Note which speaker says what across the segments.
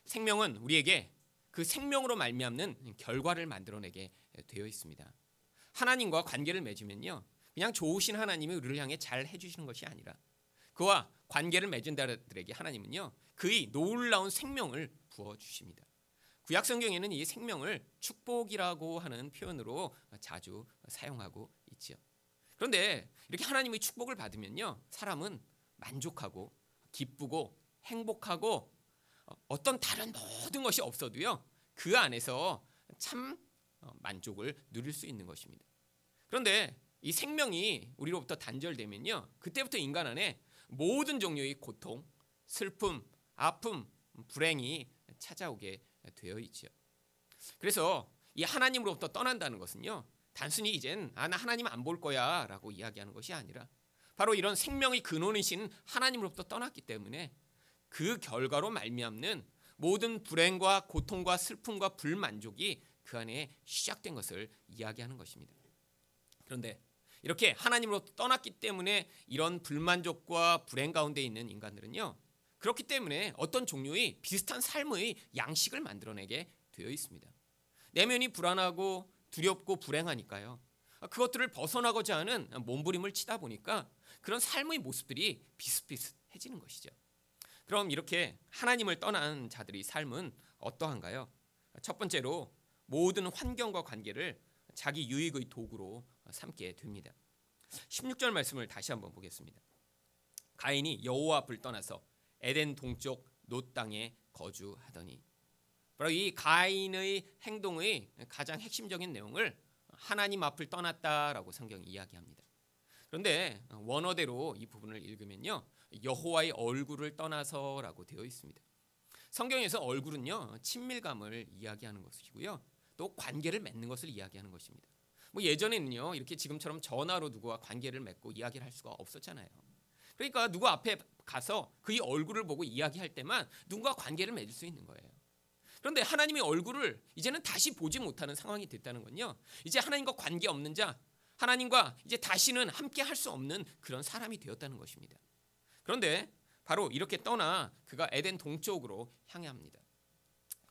Speaker 1: 생명은 우리에게 그 생명으로 말미암는 결과를 만들어내게 되어 있습니다. 하나님과 관계를 맺으면요, 그냥 좋으신 하나님이 우리를 향해 잘 해주시는 것이 아니라 그와 관계를 맺은 자들에게 하나님은요, 그의 놀라운 생명을 부어주십니다. 구약 성경에는 이 생명을 축복이라고 하는 표현으로 자주 사용하고 있지요. 그런데 이렇게 하나님의 축복을 받으면요, 사람은 만족하고 기쁘고 행복하고 어떤 다른 모든 것이 없어도요, 그 안에서 참 만족을 누릴 수 있는 것입니다. 그런데 이 생명이 우리로부터 단절되면요, 그때부터 인간 안에 모든 종류의 고통, 슬픔, 아픔, 불행이 찾아오게 되어 있죠. 그래서 이 하나님으로부터 떠난다는 것은요, 단순히 이젠 나 하나님 안 볼 거야 라고 이야기하는 것이 아니라 바로 이런 생명의 근원이신 하나님으로부터 떠났기 때문에 그 결과로 말미암는 모든 불행과 고통과 슬픔과 불만족이 그 안에 시작된 것을 이야기하는 것입니다. 그런데 이렇게 하나님으로부터 떠났기 때문에 이런 불만족과 불행 가운데 있는 인간들은요, 그렇기 때문에 어떤 종류의 비슷한 삶의 양식을 만들어내게 되어 있습니다. 내면이 불안하고 두렵고 불행하니까요, 그것들을 벗어나고자 하는 몸부림을 치다 보니까 그런 삶의 모습들이 비슷비슷해지는 것이죠. 그럼 이렇게 하나님을 떠난 자들의 삶은 어떠한가요? 첫 번째로 모든 환경과 관계를 자기 유익의 도구로 삼게 됩니다. 16절 말씀을 다시 한번 보겠습니다. 가인이 여호와 앞을 떠나서 에덴 동쪽 놋 땅에 거주하더니, 바로 이 가인의 행동의 가장 핵심적인 내용을 하나님 앞을 떠났다라고 성경이 이야기합니다. 그런데 원어대로 이 부분을 읽으면요, 여호와의 얼굴을 떠나서라고 되어 있습니다. 성경에서 얼굴은요, 친밀감을 이야기하는 것이고요, 또 관계를 맺는 것을 이야기하는 것입니다. 예전에는요, 이렇게 지금처럼 전화로 누구와 관계를 맺고 이야기를 할 수가 없었잖아요. 그러니까 누구 앞에 가서 그의 얼굴을 보고 이야기할 때만 누군가 관계를 맺을 수 있는 거예요. 그런데 하나님의 얼굴을 이제는 다시 보지 못하는 상황이 됐다는 건요, 이제 하나님과 관계 없는 자, 하나님과 이제 다시는 함께 할 수 없는 그런 사람이 되었다는 것입니다. 그런데 바로 이렇게 떠나 그가 에덴 동쪽으로 향해 합니다.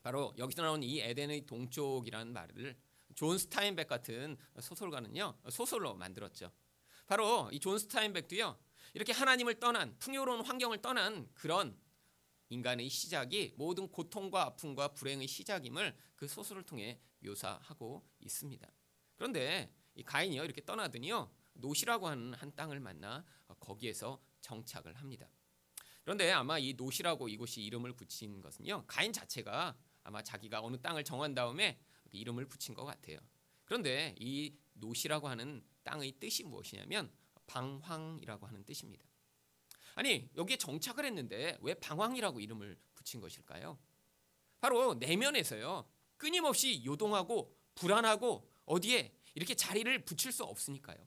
Speaker 1: 바로 여기서 나온 이 에덴의 동쪽이라는 말을 존 스타인백 같은 소설가는요, 소설로 만들었죠. 바로 이 존 스타인백도요, 이렇게 하나님을 떠난, 풍요로운 환경을 떠난 그런 인간의 시작이 모든 고통과 아픔과 불행의 시작임을 그 소설을 통해 묘사하고 있습니다. 그런데 이 가인이요, 이렇게 떠나더니요, 놋이라고 하는 한 땅을 만나 거기에서 정착을 합니다. 그런데 아마 이 놋이라고 이곳이 이름을 붙인 것은요, 가인 자체가 아마 자기가 어느 땅을 정한 다음에 이름을 붙인 것 같아요. 그런데 이 놋이라고 하는 땅의 뜻이 무엇이냐면 방황이라고 하는 뜻입니다. 아니, 여기에 정착을 했는데 왜 방황이라고 이름을 붙인 것일까요? 바로 내면에서요, 끊임없이 요동하고 불안하고 어디에 이렇게 자리를 붙일 수 없으니까요.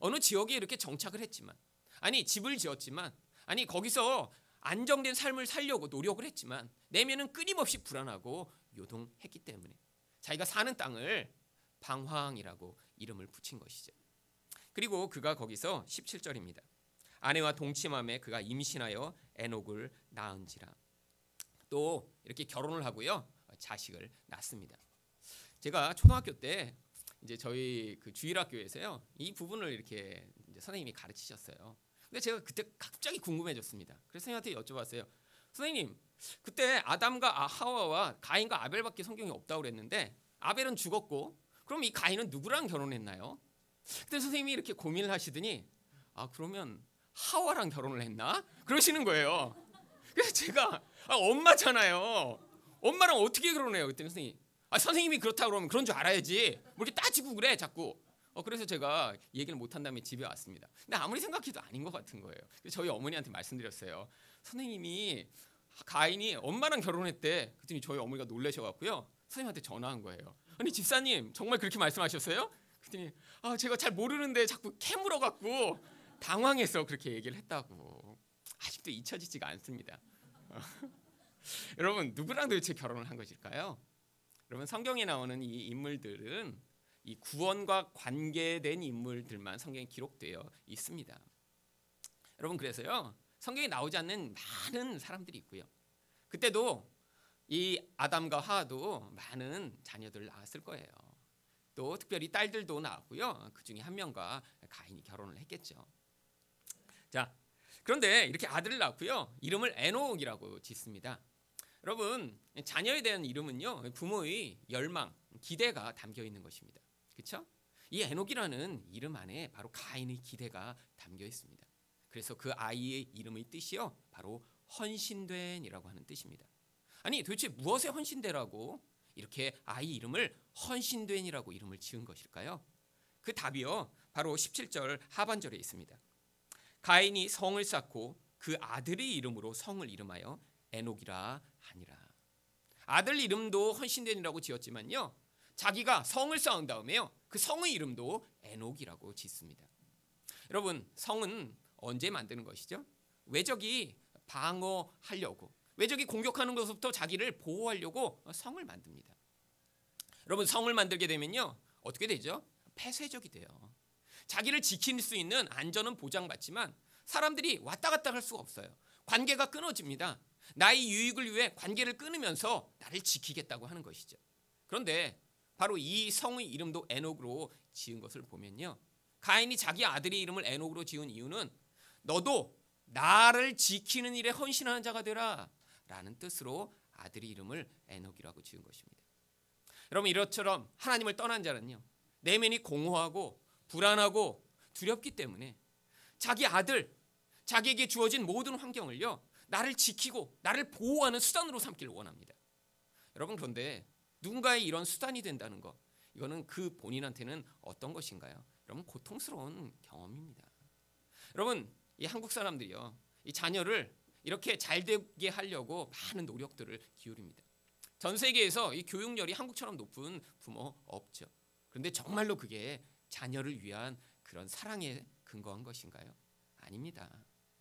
Speaker 1: 어느 지역에 이렇게 정착을 했지만, 아니 집을 지었지만, 아니 거기서 안정된 삶을 살려고 노력을 했지만 내면은 끊임없이 불안하고 요동했기 때문에 자기가 사는 땅을 방황이라고 이름을 붙인 것이죠. 그리고 그가 거기서 17절입니다. 아내와 동침함에 그가 임신하여 에녹을 낳은지라. 또 이렇게 결혼을 하고요, 자식을 낳습니다. 제가 초등학교 때 이제 저희 그 주일학교에서요, 이 부분을 이렇게 이제 선생님이 가르치셨어요. 근데 제가 그때 갑자기 궁금해졌습니다. 그래서 선생님한테 여쭤봤어요. 선생님, 그때 아담과 하와와 가인과 아벨밖에 성경에 없다고 그랬는데 아벨은 죽었고 그럼 이 가인은 누구랑 결혼했나요? 그때 선생님이 이렇게 고민을 하시더니, 그러면 하와랑 결혼을 했나? 그러시는 거예요. 그래서 제가 엄마잖아요. 엄마랑 어떻게 결혼해요? 그랬더니 선생님이 그렇다고 그러면 그런 줄 알아야지. 뭐 이렇게 따지고 그래 자꾸. 그래서 제가 얘기를 못한 다음에 집에 왔습니다. 근데 아무리 생각해도 아닌 것 같은 거예요. 그래서 저희 어머니한테 말씀드렸어요. 선생님이 가인이 엄마랑 결혼했대. 그랬더니 저희 어머니가 놀라셔갖고요, 선생님한테 전화한 거예요. 아니 집사님 정말 그렇게 말씀하셨어요? 그랬더니 제가 잘 모르는데 자꾸 캐물어갖고 당황해서 그렇게 얘기를 했다고. 아직도 잊혀지지가 않습니다. 여러분, 누구랑 도대체 결혼을 한 것일까요? 여러분, 성경에 나오는 이 인물들은 이 구원과 관계된 인물들만 성경에 기록되어 있습니다. 여러분, 그래서요, 성경에 나오지 않는 많은 사람들이 있고요, 그때도 이 아담과 하와도 많은 자녀들을 낳았을 거예요. 또 특별히 딸들도 낳았고요. 그 중에 한 명과 가인이 결혼을 했겠죠. 자, 그런데 이렇게 아들을 낳고요. 이름을 에녹이라고 짓습니다. 여러분, 자녀에 대한 이름은요, 부모의 열망, 기대가 담겨 있는 것입니다. 그렇죠? 이 에녹이라는 이름 안에 바로 가인의 기대가 담겨 있습니다. 그래서 그 아이의 이름의 뜻이요, 바로 헌신된이라고 하는 뜻입니다. 아니, 도대체 무엇에 헌신되라고 이렇게 아이 이름을 헌신된이라고 이름을 지은 것일까요? 그 답이요, 바로 17절 하반절에 있습니다. 가인이 성을 쌓고 그 아들의 이름으로 성을 이름하여 에녹이라 하니라. 아들 이름도 헌신된이라고 지었지만요, 자기가 성을 쌓은 다음에요, 그 성의 이름도 에녹이라고 짓습니다. 여러분, 성은 언제 만드는 것이죠? 외적이 방어하려고, 외적이 공격하는 것부터 자기를 보호하려고 성을 만듭니다. 여러분, 성을 만들게 되면요, 어떻게 되죠? 폐쇄적이 돼요. 자기를 지킬 수 있는 안전은 보장받지만 사람들이 왔다 갔다 할 수가 없어요. 관계가 끊어집니다. 나의 유익을 위해 관계를 끊으면서 나를 지키겠다고 하는 것이죠. 그런데 바로 이 성의 이름도 에녹으로 지은 것을 보면요, 가인이 자기 아들의 이름을 에녹으로 지은 이유는 너도 나를 지키는 일에 헌신하는 자가 되라 라는 뜻으로 아들의 이름을 에녹이라고 지은 것입니다. 여러분, 이것처럼 하나님을 떠난 자는요, 내면이 공허하고 불안하고 두렵기 때문에 자기 아들, 자기에게 주어진 모든 환경을요, 나를 지키고 나를 보호하는 수단으로 삼기를 원합니다. 여러분, 그런데 누군가의 이런 수단이 된다는 것, 이거는 그 본인한테는 어떤 것인가요? 여러분, 고통스러운 경험입니다. 여러분, 이 한국 사람들이요, 이 자녀를 이렇게 잘 되게 하려고 많은 노력들을 기울입니다. 전 세계에서 이 교육열이 한국처럼 높은 부모 없죠. 그런데 정말로 그게 자녀를 위한 그런 사랑에 근거한 것인가요? 아닙니다.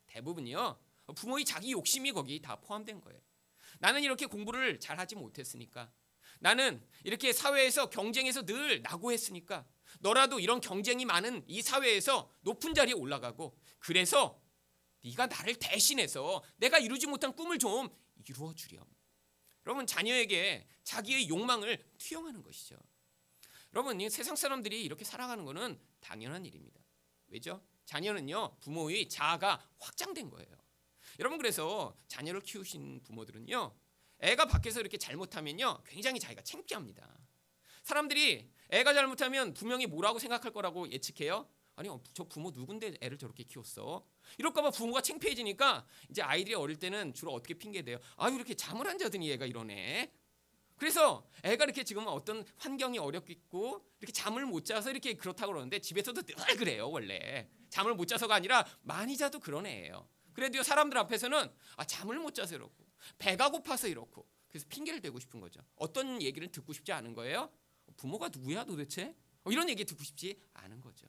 Speaker 1: 대부분이요, 부모의 자기 욕심이 거기 다 포함된 거예요. 나는 이렇게 공부를 잘하지 못했으니까, 나는 이렇게 사회에서 경쟁에서 늘 낙오했으니까 너라도 이런 경쟁이 많은 이 사회에서 높은 자리에 올라가고, 그래서 네가 나를 대신해서 내가 이루지 못한 꿈을 좀 이루어 주렴. 여러분, 자녀에게 자기의 욕망을 투영하는 것이죠. 여러분, 이 세상 사람들이 이렇게 살아가는 것은 당연한 일입니다. 왜죠? 자녀는요, 부모의 자아가 확장된 거예요. 여러분, 그래서 자녀를 키우신 부모들은요, 애가 밖에서 이렇게 잘못하면요, 굉장히 자기가 창피합니다. 사람들이 애가 잘못하면 분명히 뭐라고 생각할 거라고 예측해요. 아니, 저 부모 누군데 애를 저렇게 키웠어? 이럴까 봐 부모가 창피해지니까 이제 아이들이 어릴 때는 주로 어떻게 핑계대요? 아유, 이렇게 잠을 안 자더니 얘가 이러네. 그래서 애가 이렇게 지금 어떤 환경이 어렵고 이렇게 잠을 못 자서 이렇게 그렇다고 그러는데, 집에서도 늘 그래요. 원래 잠을 못 자서가 아니라 많이 자도 그런 애예요. 그래도요, 사람들 앞에서는 잠을 못 자서 이렇고 배가 고파서 이렇고, 그래서 핑계를 대고 싶은 거죠. 어떤 얘기를 듣고 싶지 않은 거예요? 부모가 누구야 도대체? 이런 얘기 듣고 싶지 않은 거죠.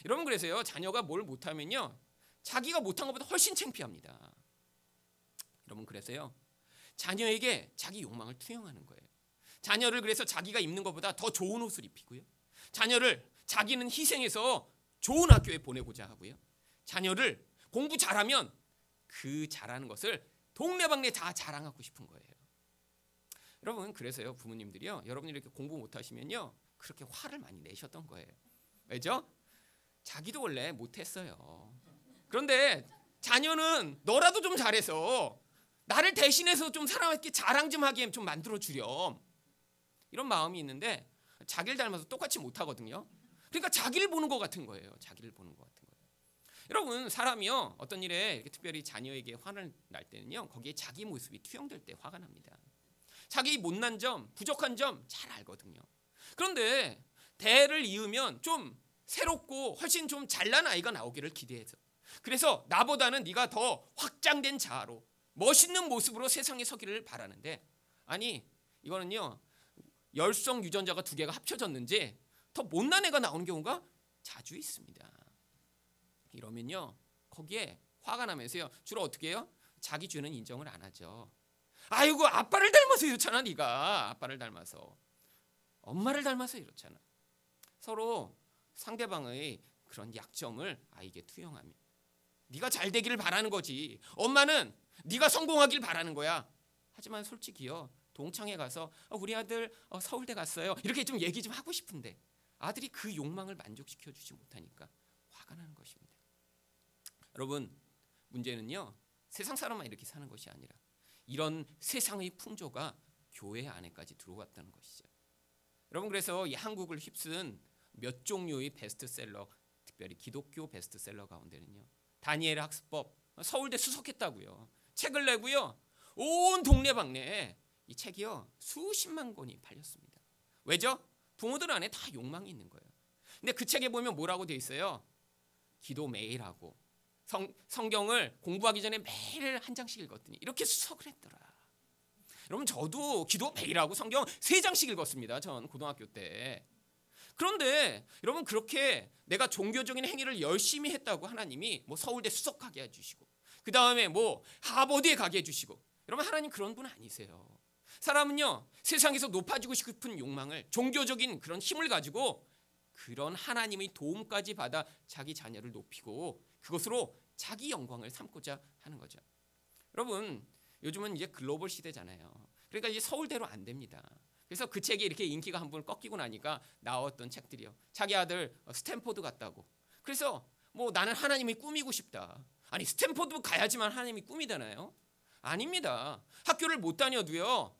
Speaker 1: 여러분, 그래서요, 자녀가 뭘 못하면요, 자기가 못한 것보다 훨씬 창피합니다. 여러분, 그래서요, 자녀에게 자기 욕망을 투영하는 거예요. 자녀를 그래서 자기가 입는 것보다 더 좋은 옷을 입히고요, 자녀를 자기는 희생해서 좋은 학교에 보내고자 하고요, 자녀를 공부 잘하면 그 잘하는 것을 동네방네 다 자랑하고 싶은 거예요. 여러분, 그래서요, 부모님들이요, 여러분이 이렇게 공부 못하시면요, 그렇게 화를 많이 내셨던 거예요. 왜죠? 자기도 원래 못했어요. 그런데 자녀는 너라도 좀 잘해서 나를 대신해서 좀 사람에게 자랑 좀 하게 좀 만들어 주렴, 이런 마음이 있는데 자기를 닮아서 똑같이 못하거든요. 그러니까 자기를 보는 것 같은 거예요. 자기를 보는 것 같은 거예요. 여러분, 사람이요, 어떤 일에 이렇게 특별히 자녀에게 화를 날 때는요, 거기에 자기 모습이 투영될 때 화가 납니다. 자기 못난 점, 부족한 점 잘 알거든요. 그런데 대를 이으면 좀 새롭고 훨씬 좀 잘난 아이가 나오기를 기대해서, 그래서 나보다는 네가 더 확장된 자아로 멋있는 모습으로 세상에 서기를 바라는데, 아니, 이거는요, 열성 유전자가 두 개가 합쳐졌는지 더 못난 애가 나오는 경우가 자주 있습니다. 이러면요, 거기에 화가 나면서요, 주로 어떻게 해요? 자기 죄는 인정을 안 하죠. 아이고, 아빠를 닮아서 이렇잖아. 네가 아빠를 닮아서, 엄마를 닮아서 이렇잖아. 서로 상대방의 그런 약점을 아이에게 투영하며, 네가 잘 되기를 바라는 거지, 엄마는 네가 성공하길 바라는 거야. 하지만 솔직히요, 동창회 가서 우리 아들 서울대 갔어요. 이렇게 좀 얘기 좀 하고 싶은데 아들이 그 욕망을 만족시켜 주지 못하니까 화가 나는 것입니다. 여러분, 문제는요, 세상 사람만 이렇게 사는 것이 아니라 이런 세상의 풍조가 교회 안에까지 들어왔다는 것이죠. 여러분, 그래서 이 한국을 휩쓴 몇 종류의 베스트셀러, 특별히 기독교 베스트셀러 가운데는요, 다니엘의 학습법, 서울대 수석했다고요, 책을 내고요, 온 동네방네에 이 책이요 수십만 권이 팔렸습니다. 왜죠? 부모들 안에 다 욕망이 있는 거예요. 근데 그 책에 보면 뭐라고 돼 있어요? 기도 매일 하고 성경을 공부하기 전에 매일 한 장씩 읽었더니 이렇게 수석을 했더라. 여러분, 저도 기도 매일 하고 성경 3장씩 읽었습니다. 전 고등학교 때. 그런데 여러분, 그렇게 내가 종교적인 행위를 열심히 했다고 하나님이 뭐 서울대 수석하게 해주시고 그 다음에 뭐 하버드에 가게 해주시고, 여러분, 하나님 그런 분 아니세요. 사람은요, 세상에서 높아지고 싶은 욕망을, 종교적인 그런 힘을 가지고 그런 하나님의 도움까지 받아 자기 자녀를 높이고 그것으로 자기 영광을 삼고자 하는 거죠. 여러분, 요즘은 이제 글로벌 시대잖아요. 그러니까 이제 서울대로 안 됩니다. 그래서 그 책이 이렇게 인기가 한번 꺾이고 나니까 나왔던 책들이요, 자기 아들 스탠포드 갔다고. 그래서 뭐 나는 하나님이 꿈이고 싶다. 아니, 스탠포드 가야지만 하나님이 꿈이잖아요. 아닙니다. 학교를 못 다녀도요,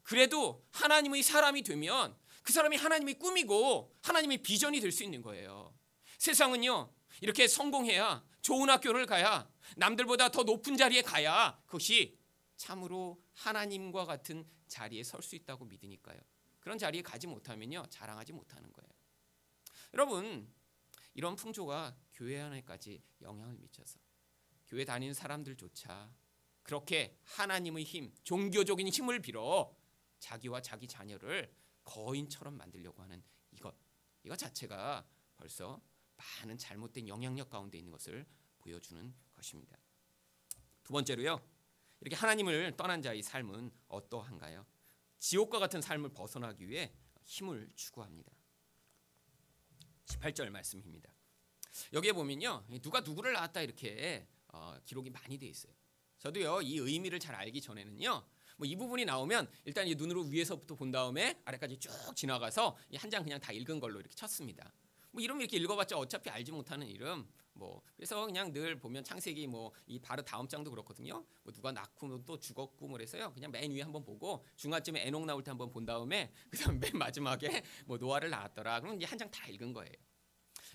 Speaker 1: 그래도 하나님의 사람이 되면 그 사람이 하나님의 꿈이고 하나님의 비전이 될 수 있는 거예요. 세상은요, 이렇게 성공해야, 좋은 학교를 가야, 남들보다 더 높은 자리에 가야 그것이 참으로 하나님과 같은 자리에 설 수 있다고 믿으니까요. 그런 자리에 가지 못하면요, 자랑하지 못하는 거예요. 여러분, 이런 풍조가 교회 안에까지 영향을 미쳐서 교회 다니는 사람들조차 그렇게 하나님의 힘, 종교적인 힘을 빌어 자기와 자기 자녀를 거인처럼 만들려고 하는 이것 자체가 벌써 많은 잘못된 영향력 가운데 있는 것을 보여주는 것입니다. 두 번째로요, 이렇게 하나님을 떠난 자의 삶은 어떠한가요? 지옥과 같은 삶을 벗어나기 위해 힘을 추구합니다. 18절 말씀입니다. 여기에 보면요, 누가 누구를 낳았다 이렇게 기록이 많이 돼 있어요. 저도요, 이 의미를 잘 알기 전에는요, 뭐 이 부분이 나오면 일단 이 눈으로 위에서부터 본 다음에 아래까지 쭉 지나가서 한 장 그냥 다 읽은 걸로 이렇게 쳤습니다. 뭐 이름 이렇게 읽어봤자 어차피 알지 못하는 이름, 뭐 그래서 그냥 늘 보면 창세기 뭐 이 바로 다음 장도 그렇거든요. 뭐 누가 낳고 또 죽었고 그래서요, 그냥 맨 위에 한번 보고 중간쯤에 에녹 나올 때 한번 본 다음에 그다음 맨 마지막에 뭐 노아를 낳았더라. 그럼 이제 한 장 다 읽은 거예요.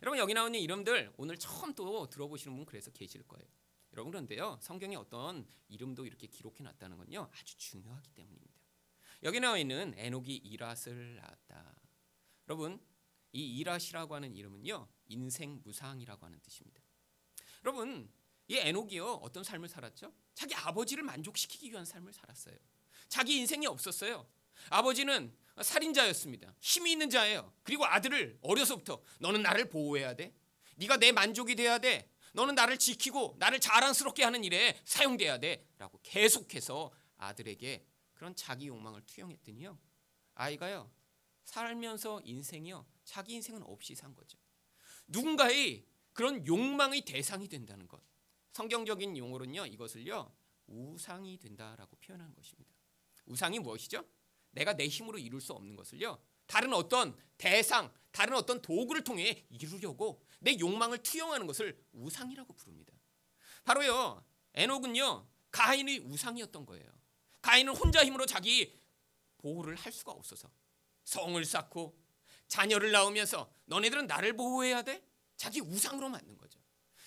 Speaker 1: 여러분, 여기 나오는 이름들 오늘 처음 또 들어보시는 분 그래서 계실 거예요. 여러분, 그런데요, 성경에 어떤 이름도 이렇게 기록해 놨다는 건요, 아주 중요하기 때문입니다. 여기 나와 있는 에녹이 이랏을 낳았다. 여러분, 이 이랏이라고 하는 이름은요, 인생 무상이라고 하는 뜻입니다. 여러분, 이 에녹이요, 어떤 삶을 살았죠? 자기 아버지를 만족시키기 위한 삶을 살았어요. 자기 인생이 없었어요. 아버지는 살인자였습니다. 힘이 있는 자예요. 그리고 아들을 어려서부터 너는 나를 보호해야 돼. 네가 내 만족이 돼야 돼. 너는 나를 지키고 나를 자랑스럽게 하는 일에 사용돼야 돼 라고 계속해서 아들에게 그런 자기 욕망을 투영했더니요, 아이가요, 살면서 인생이요, 자기 인생은 없이 산 거죠. 누군가의 그런 욕망의 대상이 된다는 것, 성경적인 용어로는요, 이것을요, 우상이 된다라고 표현하는 것입니다. 우상이 무엇이죠? 내가 내 힘으로 이룰 수 없는 것을요, 다른 어떤 대상, 다른 어떤 도구를 통해 이루려고 내 욕망을 투영하는 것을 우상이라고 부릅니다. 바로요, 에녹은요, 가인의 우상이었던 거예요. 가인은 혼자 힘으로 자기 보호를 할 수가 없어서 성을 쌓고 자녀를 낳으면서 너네들은 나를 보호해야 돼? 자기 우상으로 만든 거죠.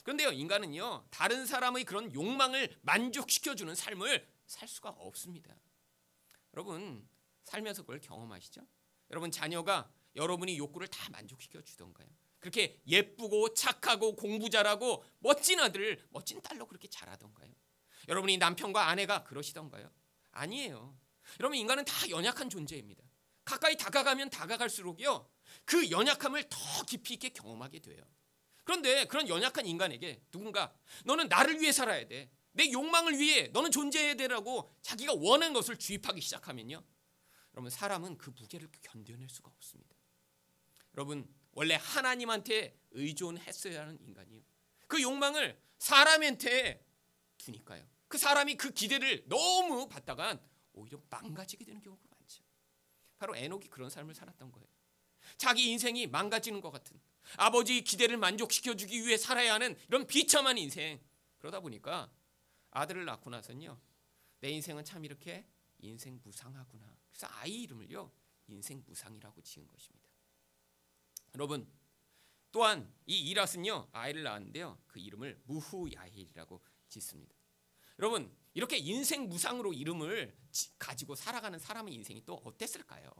Speaker 1: 그런데요, 인간은요, 다른 사람의 그런 욕망을 만족시켜주는 삶을 살 수가 없습니다. 여러분, 살면서 그걸 경험하시죠? 여러분, 자녀가 여러분이 욕구를 다 만족시켜 주던가요? 그렇게 예쁘고 착하고 공부 잘하고 멋진 아들, 멋진 딸로 그렇게 자라던가요? 여러분이 남편과 아내가 그러시던가요? 아니에요. 여러분, 인간은 다 연약한 존재입니다. 가까이 다가가면 다가갈수록요, 그 연약함을 더 깊이 있게 경험하게 돼요. 그런데 그런 연약한 인간에게 누군가 너는 나를 위해 살아야 돼, 내 욕망을 위해 너는 존재해야 되라고 자기가 원하는 것을 주입하기 시작하면요, 여러분, 사람은 그 무게를 견뎌낼 수가 없습니다. 여러분, 원래 하나님한테 의존했어야 하는 인간이요, 그 욕망을 사람한테 두니까요, 그 사람이 그 기대를 너무 받다간 오히려 망가지게 되는 경우가 많죠. 바로 에녹이 그런 삶을 살았던 거예요. 자기 인생이 망가지는 것 같은, 아버지의 기대를 만족시켜주기 위해 살아야 하는 이런 비참한 인생. 그러다 보니까 아들을 낳고 나서는요, 내 인생은 참 이렇게 인생 무상하구나. 그래서 아이 이름을요, 인생 무상이라고 지은 것입니다. 여러분, 또한 이 이랏은요, 아이를 낳았는데요, 그 이름을 무후야힐이라고 짓습니다. 여러분, 이렇게 인생 무상으로 이름을 가지고 살아가는 사람의 인생이 또 어땠을까요?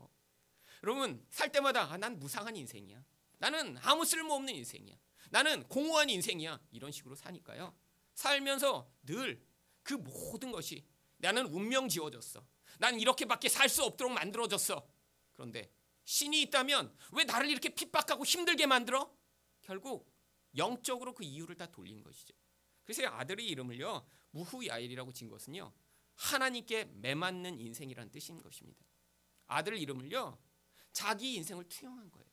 Speaker 1: 여러분, 살 때마다 난 무상한 인생이야, 나는 아무 쓸모없는 인생이야, 나는 공허한 인생이야, 이런 식으로 사니까요, 살면서 늘 그 모든 것이 나는 운명 지어졌어, 난 이렇게밖에 살 수 없도록 만들어졌어. 그런데 신이 있다면 왜 나를 이렇게 핍박하고 힘들게 만들어? 결국 영적으로 그 이유를 다 돌린 것이죠. 그래서 아들의 이름을요, 무후야일이라고 지은 것은요, 하나님께 매맞는 인생이라는 뜻인 것입니다. 아들 이름을요, 자기 인생을 투영한 거예요.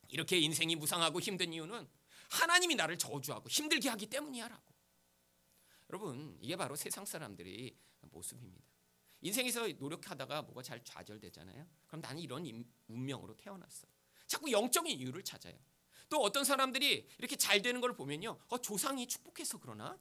Speaker 1: 이렇게 인생이 무상하고 힘든 이유는 하나님이 나를 저주하고 힘들게 하기 때문이야 라고. 여러분, 이게 바로 세상 사람들의 모습입니다. 인생에서 노력하다가 뭐가 잘 좌절되잖아요. 그럼 나는 이런 운명으로 태어났어. 자꾸 영적인 이유를 찾아요. 또 어떤 사람들이 이렇게 잘 되는 걸 보면요, 조상이 축복해서 그러나?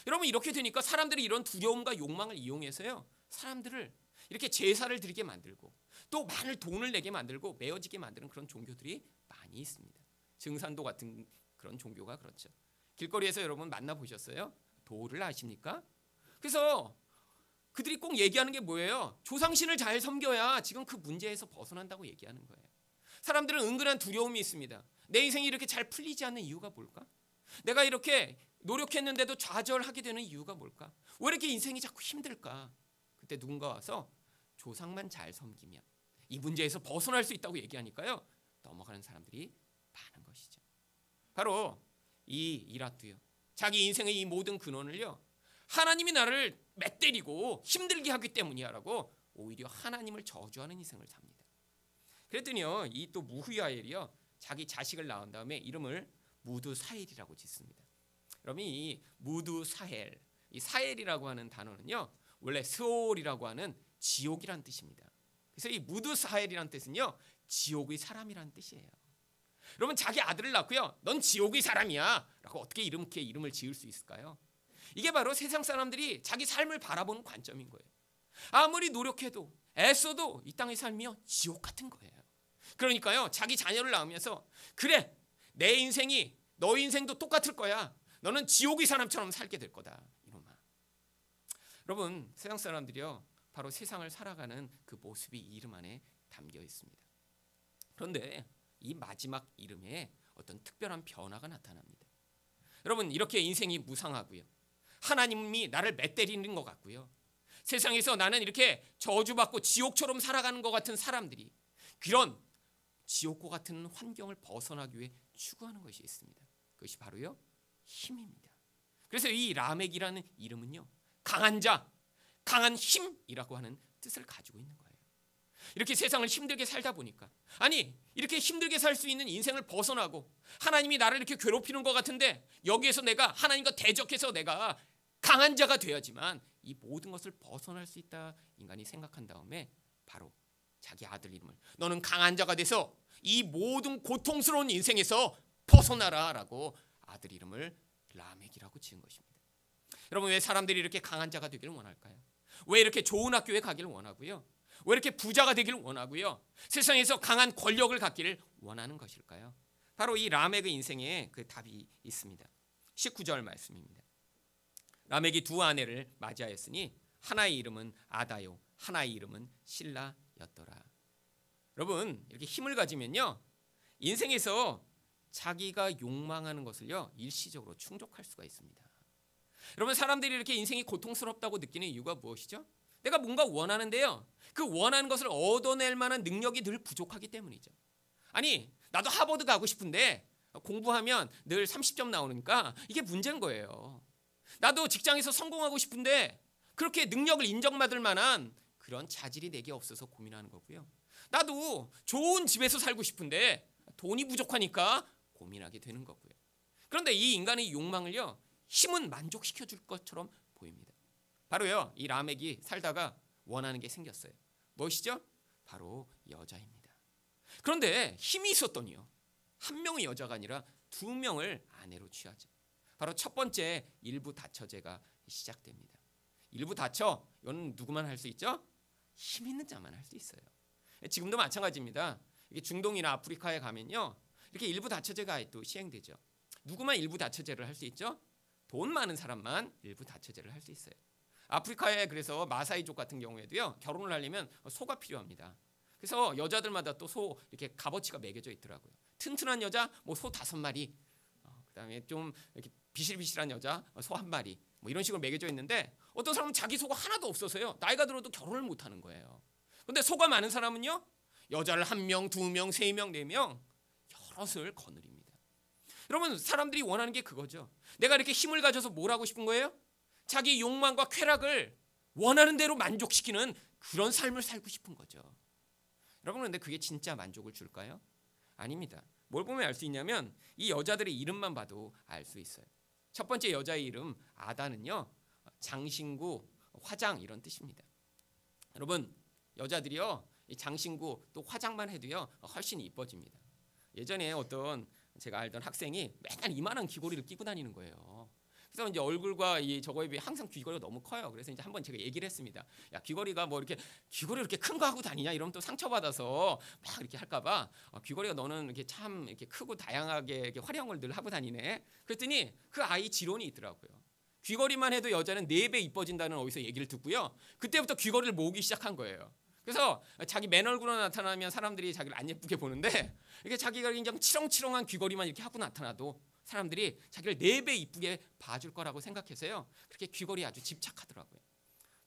Speaker 1: 여러분, 이렇게 되니까 사람들이 이런 두려움과 욕망을 이용해서요, 사람들을 이렇게 제사를 드리게 만들고 또 많은 돈을 내게 만들고 메어지게 만드는 그런 종교들이 많이 있습니다. 증산도 같은 그런 종교가 그렇죠. 길거리에서 여러분 만나보셨어요? 도를 아십니까? 그래서 그들이 꼭 얘기하는 게 뭐예요? 조상신을 잘 섬겨야 지금 그 문제에서 벗어난다고 얘기하는 거예요. 사람들은 은근한 두려움이 있습니다. 내 인생이 이렇게 잘 풀리지 않는 이유가 뭘까? 내가 이렇게 노력했는데도 좌절하게 되는 이유가 뭘까? 왜 이렇게 인생이 자꾸 힘들까? 그때 누군가 와서 조상만 잘 섬기면 이 문제에서 벗어날 수 있다고 얘기하니까요, 넘어가는 사람들이 많은 것이죠. 바로 이 이랏도요, 자기 인생의 이 모든 근원을요, 하나님이 나를 맷때리고 힘들게 하기 때문이야라고 오히려 하나님을 저주하는 인생을 삽니다. 그랬더니요, 이 또 무후야엘이요, 자기 자식을 낳은 다음에 이름을 무드사헬이라고 짓습니다. 여러분, 이 무드사헬, 이 사헬이라고 하는 단어는요, 원래 스올이라고 하는 지옥이란 뜻입니다. 그래서 이 무드사헬이란 뜻은요, 지옥의 사람이란 뜻이에요. 여러분, 자기 아들을 낳고요, 넌 지옥의 사람이야 라고 어떻게 이렇게 이름을 지을 수 있을까요? 이게 바로 세상 사람들이 자기 삶을 바라보는 관점인 거예요. 아무리 노력해도 애써도 이 땅의 삶이요, 지옥 같은 거예요. 그러니까요, 자기 자녀를 낳으면서 그래, 내 인생이 너 인생도 똑같을 거야, 너는 지옥의 사람처럼 살게 될 거다, 이놈아. 여러분, 세상 사람들이요, 바로 세상을 살아가는 그 모습이 이 이름 안에 담겨 있습니다. 그런데 이 마지막 이름에 어떤 특별한 변화가 나타납니다. 여러분, 이렇게 인생이 무상하고요, 하나님이 나를 맷때리는 것 같고요, 세상에서 나는 이렇게 저주받고 지옥처럼 살아가는 것 같은 사람들이 그런 지옥과 같은 환경을 벗어나기 위해 추구하는 것이 있습니다. 그것이 바로요, 힘입니다. 그래서 이 라멕이라는 이름은요, 강한 자, 강한 힘이라고 하는 뜻을 가지고 있는 거예요. 이렇게 세상을 힘들게 살다 보니까, 아니 이렇게 힘들게 살 수 있는 인생을 벗어나고 하나님이 나를 이렇게 괴롭히는 것 같은데 여기에서 내가 하나님과 대적해서 내가 강한 자가 되어야지만 이 모든 것을 벗어날 수 있다, 인간이 생각한 다음에 바로 자기 아들 이름을, 너는 강한 자가 돼서 이 모든 고통스러운 인생에서 벗어나라 라고 아들 이름을 라멕이라고 지은 것입니다. 여러분, 왜 사람들이 이렇게 강한 자가 되기를 원할까요? 왜 이렇게 좋은 학교에 가기를 원하고요? 왜 이렇게 부자가 되기를 원하고요? 세상에서 강한 권력을 갖기를 원하는 것일까요? 바로 이 라멕의 인생에 그 답이 있습니다. 19절 말씀입니다. 라멕이 두 아내를 맞이하였으니 하나의 이름은 아다요, 하나의 이름은 실라였더라. 여러분, 이렇게 힘을 가지면요, 인생에서 자기가 욕망하는 것을요, 일시적으로 충족할 수가 있습니다. 여러분, 사람들이 이렇게 인생이 고통스럽다고 느끼는 이유가 무엇이죠? 내가 뭔가 원하는데요, 그 원하는 것을 얻어낼 만한 능력이 늘 부족하기 때문이죠. 아니, 나도 하버드 가고 싶은데 공부하면 늘 30점 나오니까 이게 문제인 거예요. 나도 직장에서 성공하고 싶은데 그렇게 능력을 인정받을 만한 그런 자질이 내게 없어서 고민하는 거고요. 나도 좋은 집에서 살고 싶은데 돈이 부족하니까 고민하게 되는 거고요. 그런데 이 인간의 욕망을요, 힘은 만족시켜 줄 것처럼 보입니다. 바로요, 이 라멕이 살다가 원하는 게 생겼어요. 무엇이죠? 바로 여자입니다. 그런데 힘이 있었더니요, 한 명의 여자가 아니라 두 명을 아내로 취하죠. 바로 첫 번째 일부 다처제가 시작됩니다. 일부 다처, 이건 누구만 할 수 있죠? 힘 있는 자만 할 수 있어요. 지금도 마찬가지입니다. 이게 중동이나 아프리카에 가면요, 이렇게 일부 다처제가 또 시행되죠. 누구만 일부 다처제를 할 수 있죠? 돈 많은 사람만 일부 다처제를 할 수 있어요. 아프리카에 그래서 마사이족 같은 경우에도요, 결혼을 하려면 소가 필요합니다. 그래서 여자들마다 또 소 이렇게 값어치가 매겨져 있더라고요. 튼튼한 여자 뭐 소 5마리, 그다음에 좀 이렇게 비실비실한 여자 소 1마리, 뭐 이런 식으로 매겨져 있는데, 어떤 사람은 자기 소가 하나도 없어서요, 나이가 들어도 결혼을 못 하는 거예요. 근데 소가 많은 사람은요, 여자를 1명, 2명, 3명, 4명 여럿을 거느립니다. 여러분, 사람들이 원하는 게 그거죠. 내가 이렇게 힘을 가져서 뭘 하고 싶은 거예요? 자기 욕망과 쾌락을 원하는 대로 만족시키는 그런 삶을 살고 싶은 거죠. 여러분, 그런데 그게 진짜 만족을 줄까요? 아닙니다. 뭘 보면 알 수 있냐면, 이 여자들의 이름만 봐도 알 수 있어요. 첫 번째 여자의 이름 아다는요, 장신구, 화장 이런 뜻입니다. 여러분, 여자들이요, 이 장신구 또 화장만 해도요 훨씬 이뻐집니다. 예전에 어떤 제가 알던 학생이 맨날 이만한 귀걸이를 끼고 다니는 거예요. 그래서 이제 얼굴과 이 저거에 비해 항상 귀걸이가 너무 커요. 그래서 이제 한번 제가 얘기를 했습니다. 야, 귀걸이가 뭐 이렇게 귀걸이 이렇게 큰 거 하고 다니냐? 이러면 또 상처받아서 막 이렇게 할까봐, 귀걸이가 너는 이렇게 참 이렇게 크고 다양하게 이렇게 화려한 걸 늘 하고 다니네. 그랬더니 그 아이 지론이 있더라고요. 귀걸이만 해도 여자는 4배 이뻐진다는 어디서 얘기를 듣고요, 그때부터 귀걸이를 모으기 시작한 거예요. 그래서 자기 맨 얼굴로 나타나면 사람들이 자기를 안 예쁘게 보는데, 이게 자기가 그냥 치렁치렁한 귀걸이만 이렇게 하고 나타나도 사람들이 자기를 4배 이쁘게 봐줄 거라고 생각해서요, 그렇게 귀걸이에 아주 집착하더라고요.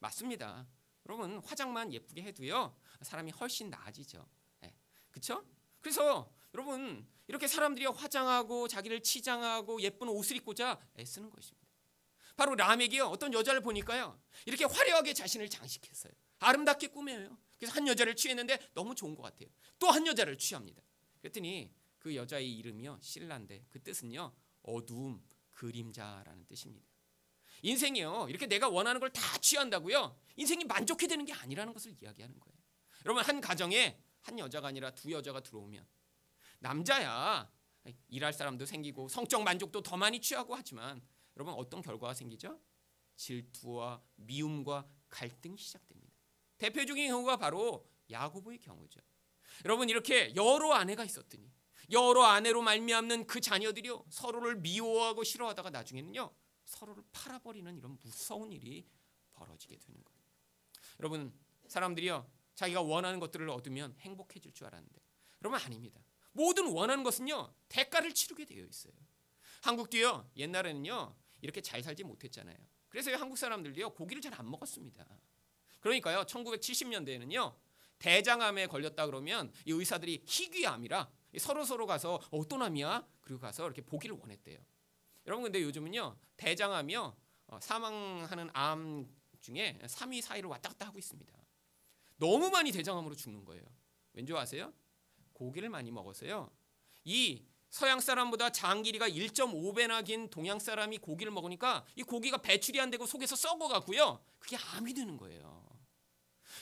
Speaker 1: 맞습니다. 여러분, 화장만 예쁘게 해도요 사람이 훨씬 나아지죠. 네. 그렇죠? 그래서 여러분, 이렇게 사람들이 화장하고 자기를 치장하고 예쁜 옷을 입고자 애쓰는 것입니다. 바로 라멕이요, 어떤 여자를 보니까요, 이렇게 화려하게 자신을 장식했어요. 아름답게 꾸며요. 그래서 한 여자를 취했는데 너무 좋은 것 같아요. 또 한 여자를 취합니다. 그랬더니 그 여자의 이름이요 실라인데, 그 뜻은요 어두움, 그림자라는 뜻입니다. 인생이요, 이렇게 내가 원하는 걸 다 취한다고요 인생이 만족해 되는 게 아니라는 것을 이야기하는 거예요. 여러분, 한 가정에 한 여자가 아니라 2 여자가 들어오면, 남자야 일할 사람도 생기고 성적 만족도 더 많이 취하고 하지만, 여러분, 어떤 결과가 생기죠? 질투와 미움과 갈등이 시작됩니다. 대표적인 경우가 바로 야고보의 경우죠. 여러분, 이렇게 여러 아내가 있었더니 여러 아내로 말미암는 그 자녀들이요 서로를 미워하고 싫어하다가 나중에는요 서로를 팔아버리는 이런 무서운 일이 벌어지게 되는 거예요. 여러분, 사람들이요 자기가 원하는 것들을 얻으면 행복해질 줄 알았는데, 여러분, 아닙니다. 모든 원하는 것은요 대가를 치르게 되어 있어요. 한국도요 옛날에는요 이렇게 잘 살지 못했잖아요. 그래서 한국 사람들도요 고기를 잘 안 먹었습니다. 그러니까요 1970년대에는요 대장암에 걸렸다 그러면 이 의사들이 희귀암이라 서로 가서 어떤 암이야? 그리고 가서 이렇게 보기를 원했대요. 여러분, 근데 요즘은요 대장암이요 사망하는 암 중에 3위, 4위를 왔다 갔다 하고 있습니다. 너무 많이 대장암으로 죽는 거예요. 왠지 아세요? 고기를 많이 먹어서요. 이 서양 사람보다 장 길이가 1.5배나 긴 동양 사람이 고기를 먹으니까 이 고기가 배출이 안 되고 속에서 썩어가고요. 그게 암이 되는 거예요.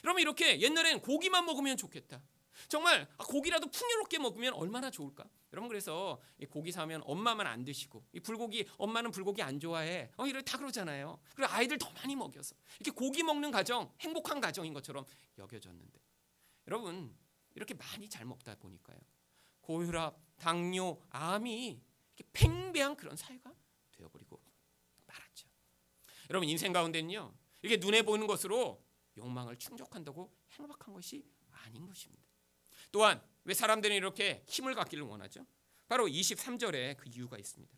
Speaker 1: 여러분, 이렇게 옛날엔 고기만 먹으면 좋겠다. 정말 고기라도 풍요롭게 먹으면 얼마나 좋을까? 여러분, 그래서 이 고기 사면 엄마만 안 드시고, 이 불고기 엄마는 불고기 안 좋아해. 이렇게 다 그러잖아요. 그리고 아이들 더 많이 먹여서 이렇게 고기 먹는 가정 행복한 가정인 것처럼 여겨졌는데, 여러분, 이렇게 많이 잘 먹다 보니까요 고혈압, 당뇨, 암이 이렇게 팽배한 그런 사회가 되어버리고 말았죠. 여러분, 인생 가운데는요 이게 눈에 보이는 것으로 욕망을 충족한다고 행복한 것이 아닌 것입니다. 또한 왜 사람들은 이렇게 힘을 갖기를 원하죠? 바로 23절에 그 이유가 있습니다.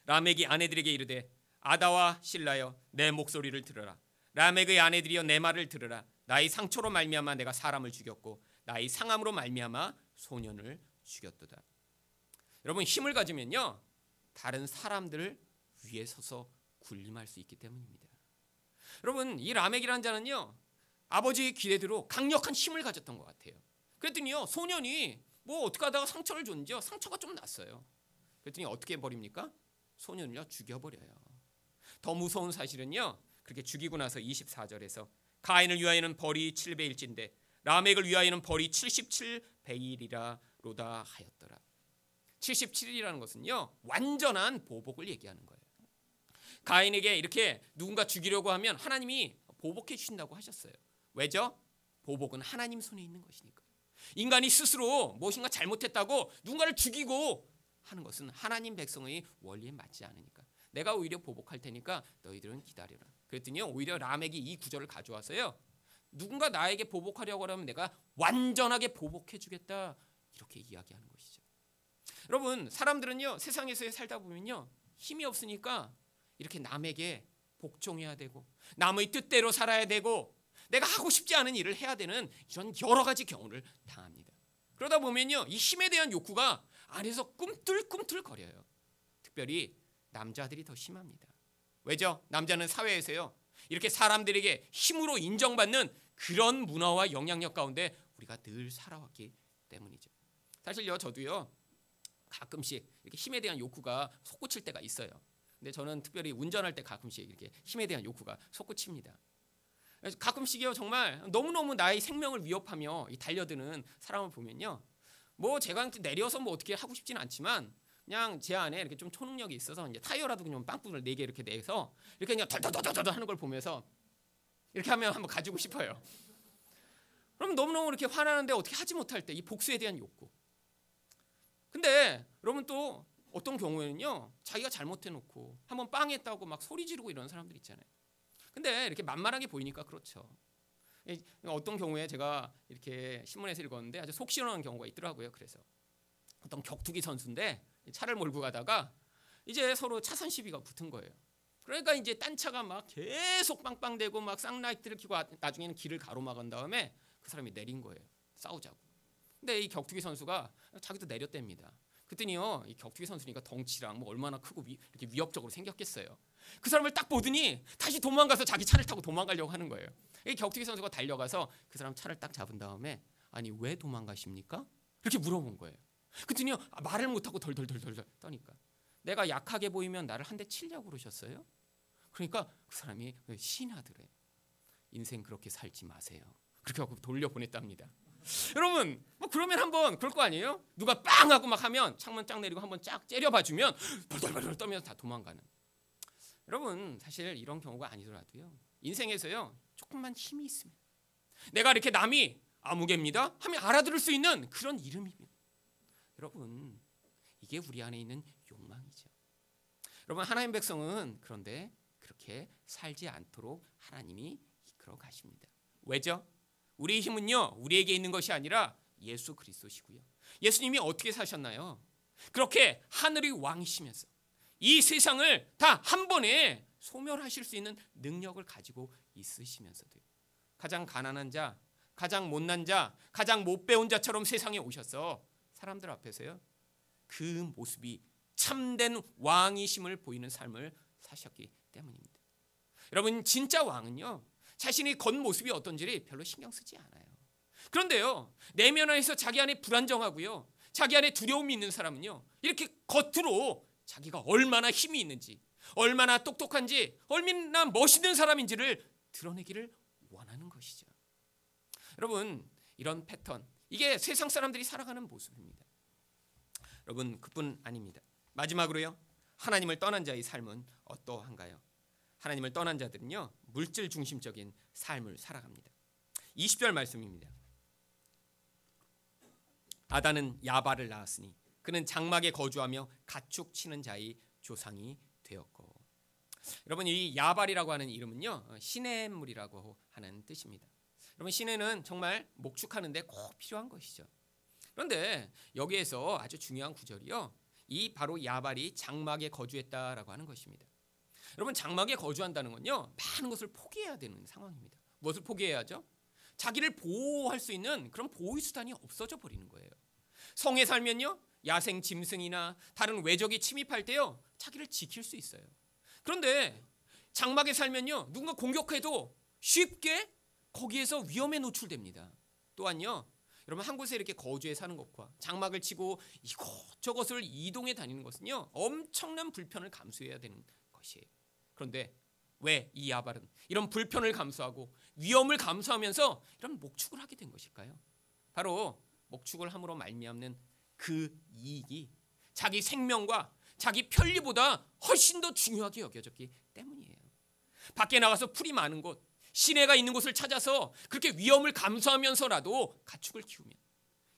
Speaker 1: 라멕이 아내들에게 이르되 아다와 실라여 내 목소리를 들으라. 라멕의 아내들이여 내 말을 들으라. 나의 상처로 말미암아 내가 사람을 죽였고 나의 상함으로 말미암아 소년을 죽였도다. 여러분, 힘을 가지면요 다른 사람들을 위에 서서 군림할 수 있기 때문입니다. 여러분, 이 라멕이라는 자는요 아버지의 기대대로 강력한 힘을 가졌던 것 같아요. 그랬더니요 소년이 뭐 어떻게 하다가 상처를 줬는지요 상처가 좀 났어요. 그랬더니 어떻게 버립니까? 소년을요 죽여버려요. 더 무서운 사실은요 그렇게 죽이고 나서 24절에서 가인을 위하여는 벌이 7배일진데 라멕을 위하여는 벌이 77배이리라 로다 하였더라. 77이라는 것은요, 완전한 보복을 얘기하는 거예요. 가인에게 이렇게 누군가 죽이려고 하면 하나님이 보복해 주신다고 하셨어요. 왜죠? 보복은 하나님 손에 있는 것이니까. 인간이 스스로 무엇인가 잘못했다고 누군가를 죽이고 하는 것은 하나님 백성의 원리에 맞지 않으니까. 내가 오히려 보복할 테니까 너희들은 기다려라. 그랬더니 오히려 라멕이 이 구절을 가져와서요, 누군가 나에게 보복하려고 하면 내가 완전하게 보복해 주겠다, 이렇게 이야기하는 것이죠. 여러분, 사람들은요, 세상에서 살다 보면요, 힘이 없으니까 이렇게 남에게 복종해야 되고 남의 뜻대로 살아야 되고 내가 하고 싶지 않은 일을 해야 되는 이런 여러 가지 경우를 당합니다. 그러다 보면요, 이 힘에 대한 욕구가 안에서 꿈틀꿈틀 거려요. 특별히 남자들이 더 심합니다. 왜죠? 남자는 사회에서요, 이렇게 사람들에게 힘으로 인정받는 그런 문화와 영향력 가운데 우리가 늘 살아왔기 때문이죠. 사실요, 저도요, 가끔씩 이렇게 힘에 대한 욕구가 솟구칠 때가 있어요. 근데 저는 특별히 운전할 때 가끔씩 이렇게 힘에 대한 욕구가 솟구칩니다. 가끔씩이요, 정말 너무너무 나의 생명을 위협하며 달려드는 사람을 보면요, 뭐 제가 내려서 뭐 어떻게 하고 싶지는 않지만 그냥 제 안에 이렇게 좀 초능력이 있어서 이제 타이어라도 그냥 빵꾸를 4개 이렇게 내서 이렇게 그냥 덜덜덜덜 하는 걸 보면서 이렇게 하면 한번 가지고 싶어요. 그럼 너무너무 이렇게 화나는데 어떻게 하지 못할 때 이 복수에 대한 욕구. 근데 여러분, 또 어떤 경우에는요, 자기가 잘못해놓고 한번 빵 했다고 막 소리 지르고 이런 사람들 있잖아요. 근데 이렇게 만만하게 보이니까 그렇죠. 어떤 경우에 제가 이렇게 신문에서 읽었는데 아주 속 시원한 경우가 있더라고요. 그래서 어떤 격투기 선수인데 차를 몰고 가다가 이제 서로 차선 시비가 붙은 거예요. 그러니까 이제 딴 차가 막 계속 빵빵대고 막 쌍라이트를 켜고 나중에는 길을 가로막은 다음에 그 사람이 내린 거예요. 싸우자고. 근데 이 격투기 선수가 자기도 내렸답니다. 그랬더니요, 이 격투기 선수니까 덩치랑 뭐 얼마나 크고 이렇게 위협적으로 생겼겠어요. 그 사람을 딱 보더니 다시 도망가서 자기 차를 타고 도망가려고 하는 거예요. 이 격투기 선수가 달려가서 그 사람 차를 딱 잡은 다음에 아니 왜 도망가십니까? 이렇게 물어본 거예요. 그랬더니 말을 못하고 덜덜덜덜 떠니까 내가 약하게 보이면 나를 한 대 치려고 그러셨어요? 그러니까 그 사람이 신하더래. 인생 그렇게 살지 마세요. 그렇게 하고 돌려보냈답니다. 여러분, 뭐 그러면 한번 그럴 거 아니에요? 누가 빵 하고 막 하면 창문 쫙 내리고 한번 쫙 째려봐 주면 벌벌벌 떠면서 다 도망가는. 여러분, 사실 이런 경우가 아니더라도요, 인생에서요, 조금만 힘이 있으면 내가 이렇게 남이 아무개입니다 하면 알아들을 수 있는 그런 이름입니다. 여러분, 이게 우리 안에 있는 욕망이죠. 여러분, 하나님 백성은 그런데 그렇게 살지 않도록 하나님이 이끌어 가십니다. 왜죠? 우리의 힘은요, 우리에게 있는 것이 아니라 예수 그리스도시고요. 예수님이 어떻게 사셨나요? 그렇게 하늘의 왕이시면서 이 세상을 다 한 번에 소멸하실 수 있는 능력을 가지고 있으시면서도요, 가장 가난한 자, 가장 못난 자, 가장 못 배운 자처럼 세상에 오셔서 사람들 앞에서요, 그 모습이 참된 왕이심을 보이는 삶을 사셨기 때문입니다. 여러분, 진짜 왕은요, 자신의 겉모습이 어떤지를 별로 신경 쓰지 않아요. 그런데요, 내면에서 자기 안에 불안정하고요, 자기 안에 두려움이 있는 사람은요, 이렇게 겉으로 자기가 얼마나 힘이 있는지, 얼마나 똑똑한지, 얼마나 멋있는 사람인지를 드러내기를 원하는 것이죠. 여러분, 이런 패턴, 이게 세상 사람들이 살아가는 모습입니다. 여러분, 그뿐 아닙니다. 마지막으로요, 하나님을 떠난 자의 삶은 어떠한가요? 하나님을 떠난 자들은요, 물질 중심적인 삶을 살아갑니다. 20절 말씀입니다. 아다는 야발을 낳았으니 그는 장막에 거주하며 가축 치는 자의 조상이 되었고. 여러분, 이 야발이라고 하는 이름은요, 시냇물이라고 하는 뜻입니다. 여러분, 시내는 정말 목축하는데 꼭 필요한 것이죠. 그런데 여기에서 아주 중요한 구절이요, 이 바로 야발이 장막에 거주했다라고 하는 것입니다. 여러분, 장막에 거주한다는 건요, 많은 것을 포기해야 되는 상황입니다. 무엇을 포기해야죠? 자기를 보호할 수 있는 그런 보호의 수단이 없어져 버리는 거예요. 성에 살면요, 야생 짐승이나 다른 외적이 침입할 때요, 자기를 지킬 수 있어요. 그런데 장막에 살면요, 누군가 공격해도 쉽게 거기에서 위험에 노출됩니다. 또한요, 여러분, 한 곳에 이렇게 거주해 사는 것과 장막을 치고 이것저것을 이동해 다니는 것은요, 엄청난 불편을 감수해야 되는 것이에요. 그런데 왜 이 야발은 이런 불편을 감수하고 위험을 감수하면서 이런 목축을 하게 된 것일까요? 바로 목축을 함으로 말미암는 그 이익이 자기 생명과 자기 편리보다 훨씬 더 중요하게 여겨졌기 때문이에요. 밖에 나가서 풀이 많은 곳, 시내가 있는 곳을 찾아서 그렇게 위험을 감수하면서라도 가축을 키우면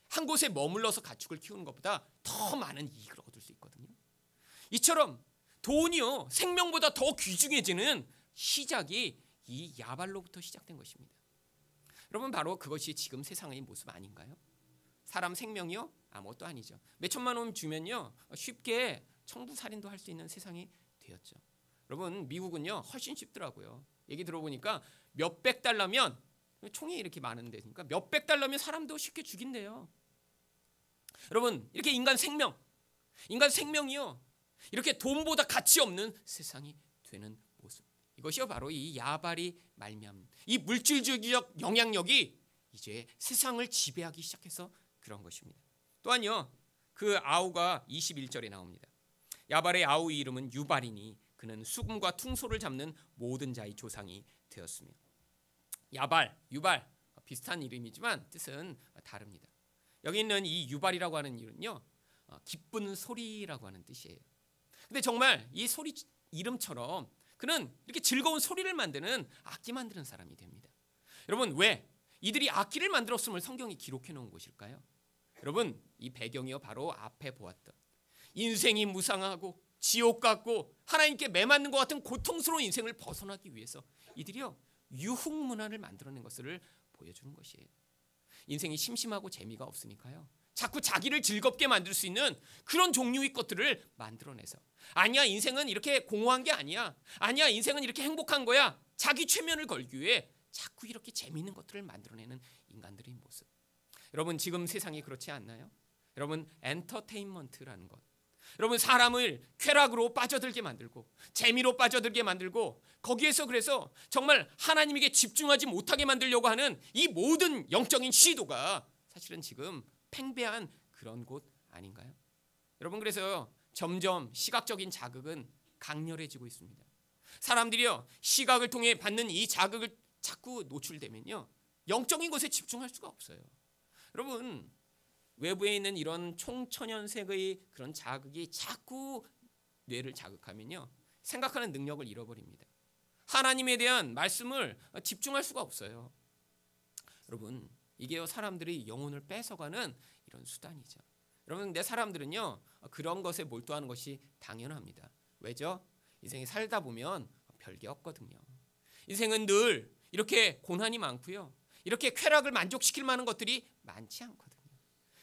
Speaker 1: 한 곳에 머물러서 가축을 키우는 것보다 더 많은 이익을 얻을 수 있거든요. 이처럼 돈이요, 생명보다 더 귀중해지는 시작이 이 야발로부터 시작된 것입니다. 여러분, 바로 그것이 지금 세상의 모습 아닌가요? 사람 생명이요? 아무것도 아니죠. 몇 천만 원 주면요, 쉽게 청부살인도 할 수 있는 세상이 되었죠. 여러분, 미국은요 훨씬 쉽더라고요. 얘기 들어보니까 몇백 달러면, 총이 이렇게 많은 데니까 몇백 달러면 사람도 쉽게 죽인대요. 여러분, 이렇게 인간 생명이요, 이렇게 돈보다 가치 없는 세상이 되는 모습, 이것이요 바로 이 야발이 말미암는 이 물질주의적 영향력이 이제 세상을 지배하기 시작해서 그런 것입니다. 또한요, 그 아우가 21절에 나옵니다. 야발의 아우의 이름은 유발이니 그는 수금과 퉁소를 잡는 모든 자의 조상이 되었으며. 야발, 유발 비슷한 이름이지만 뜻은 다릅니다. 여기 있는 이 유발이라고 하는 이름은요, 기쁜 소리라고 하는 뜻이에요. 근데 정말 이 소리 이름처럼 그는 이렇게 즐거운 소리를 만드는, 악기 만드는 사람이 됩니다. 여러분, 왜 이들이 악기를 만들었음을 성경이 기록해 놓은 것일까요? 여러분, 이 배경이요 바로 앞에 보았던 인생이 무상하고 지옥 같고 하나님께 매맞는 것 같은 고통스러운 인생을 벗어나기 위해서 이들이요 유흥문화를 만들어낸 것을 보여주는 것이에요. 인생이 심심하고 재미가 없으니까요, 자꾸 자기를 즐겁게 만들 수 있는 그런 종류의 것들을 만들어내서, 아니야 인생은 이렇게 공허한 게 아니야, 아니야 인생은 이렇게 행복한 거야, 자기 최면을 걸기 위해 자꾸 이렇게 재미있는 것들을 만들어내는 인간들의 모습. 여러분, 지금 세상이 그렇지 않나요? 여러분, 엔터테인먼트라는 것, 여러분 사람을 쾌락으로 빠져들게 만들고 재미로 빠져들게 만들고 거기에서 그래서 정말 하나님에게 집중하지 못하게 만들려고 하는 이 모든 영적인 시도가 사실은 지금 팽배한 그런 곳 아닌가요? 여러분, 그래서 점점 시각적인 자극은 강렬해지고 있습니다. 사람들이요 시각을 통해 받는 이 자극을 자꾸 노출되면요 영적인 것에 집중할 수가 없어요. 여러분, 외부에 있는 이런 총천연색의 그런 자극이 자꾸 뇌를 자극하면요 생각하는 능력을 잃어버립니다. 하나님에 대한 말씀을 집중할 수가 없어요. 여러분, 이게요 사람들이 영혼을 뺏어가는 이런 수단이죠. 여러분, 내 사람들은요 그런 것에 몰두하는 것이 당연합니다. 왜죠? 인생에 살다 보면 별게 없거든요. 인생은 늘 이렇게 고난이 많고요, 이렇게 쾌락을 만족시킬 만한 것들이 많지 않거든요.